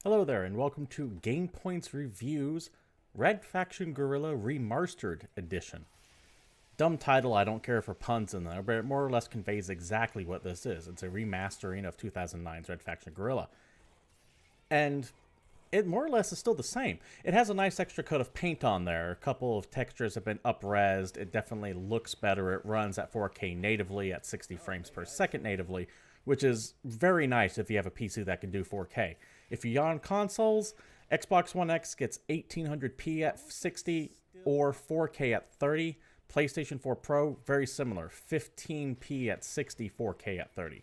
Hello there, and welcome to GamePoints Reviews Red Faction Guerrilla Re-MARS-tered edition. Dumb title, I don't care for puns in there, but it more or less conveys exactly what this is. It's a remastering of 2009's Red Faction Guerrilla. And it more or less is still the same. It has a nice extra coat of paint on there. A couple of textures have been up-resed. It definitely looks better. It runs at 4K natively at 60 frames per second natively, which is very nice if you have a PC that can do 4K. If you're on consoles, Xbox One X gets 1800p at 60 or 4K at 30. PlayStation 4 Pro, very similar, 15p at 60, 4K at 30.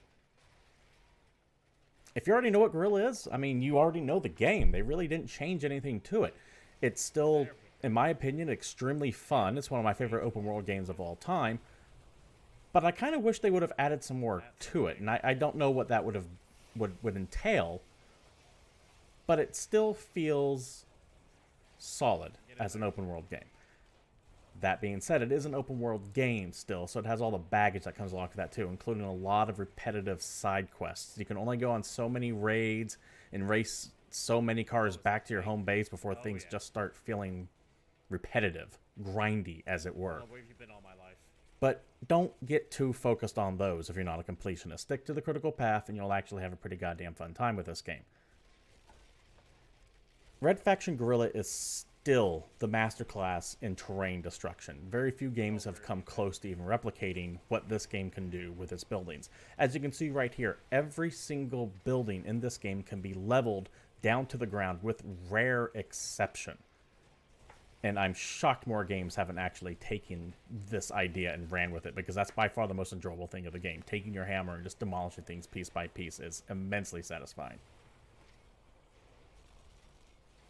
If you already know what Guerrilla is, I mean, you already know the game. They really didn't change anything to it. It's still, in my opinion, extremely fun. It's one of my favorite open world games of all time. But I kind of wish they would have added some more to it, and I don't know what that would entail. But it still feels solid as an open world game. That being said, it is an open world game still, so it has all the baggage that comes along with that too, including a lot of repetitive side quests. You can only go on so many raids and race so many cars back to your home base before things just start feeling repetitive, grindy, as it were. Where have you been all my life? But don't get too focused on those if you're not a completionist. Stick to the critical path and you'll actually have a pretty goddamn fun time with this game. Red Faction Guerrilla is still the masterclass in terrain destruction. Very few games have come close to even replicating what this game can do with its buildings. As you can see right here, every single building in this game can be leveled down to the ground with rare exception. And I'm shocked more games haven't actually taken this idea and ran with it, because that's by far the most enjoyable thing of the game. Taking your hammer and just demolishing things piece by piece is immensely satisfying.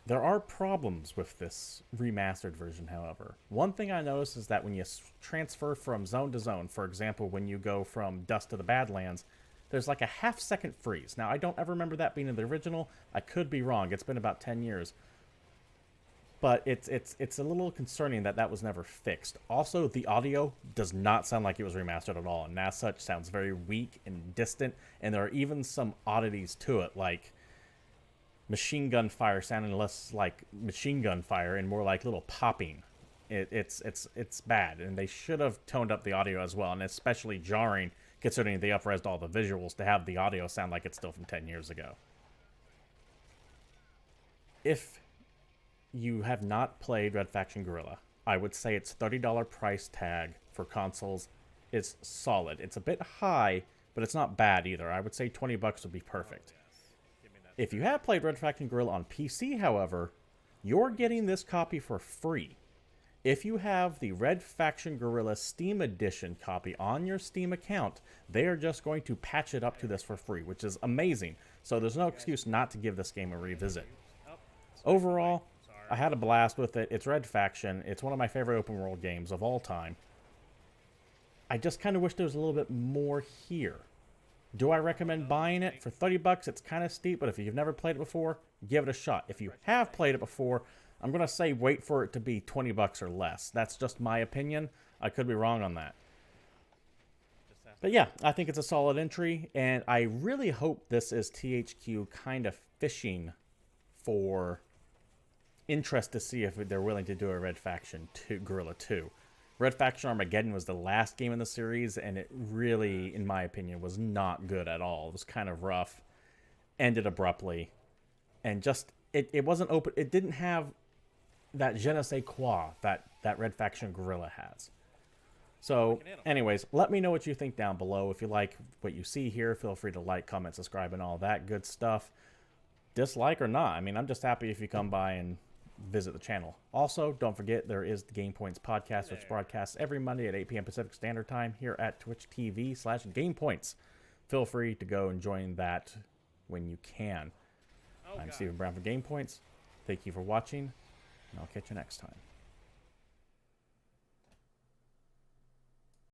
There are problems with this remastered version, however. One thing I noticed is that when you transfer from zone to zone, for example, when you go from Dust to the Badlands, there's like a half-second freeze. Now, I don't ever remember that being in the original. I could be wrong. It's been about 10 years. But it's a little concerning that that was never fixed. Also, the audio does not sound like it was remastered at all, and as such, sounds very weak and distant, and there are even some oddities to it, like machine gun fire sounding less like machine gun fire and more like little popping. It's bad, and they should have toned up the audio as well, and especially jarring considering they up-resed all the visuals to have the audio sound like it's still from 10 years ago. If you have not played Red Faction Guerrilla, I would say its $30 price tag for consoles is solid. It's a bit high, but it's not bad either. I would say 20 bucks would be perfect. If you have played Red Faction Guerrilla on PC, however, you're getting this copy for free. If you have the Red Faction Guerrilla Steam Edition copy on your Steam account, they are just going to patch it up to this for free, which is amazing. So there's no excuse not to give this game a revisit. Overall, I had a blast with it. It's Red Faction. It's one of my favorite open world games of all time. I just kind of wish there was a little bit more here. Do I recommend buying it? For 30 bucks, it's kind of steep, but if you've never played it before, give it a shot. If you have played it before, I'm going to say wait for it to be 20 bucks or less. That's just my opinion. I could be wrong on that. But yeah, I think it's a solid entry, and I really hope this is THQ kind of fishing for interest to see if they're willing to do a Red Faction 2, Guerrilla 2. Red Faction Armageddon was the last game in the series, and it really, in my opinion, was not good at all. It was kind of rough, ended abruptly, and just, it wasn't open. It didn't have that je ne sais quoi that Red Faction Guerrilla has. So, anyways, let me know what you think down below. If you like what you see here, feel free to like, comment, subscribe, and all that good stuff. Dislike or not, I mean, I'm just happy if you come by and visit the channel. Also, don't forget there is the GamePoints podcast, which broadcasts every Monday at 8 p.m. Pacific Standard Time here at Twitch TV/GamePoints. Feel free to go and join that when you can. I'm Stephen Brown for GamePoints. Thank you for watching, and I'll catch you next time.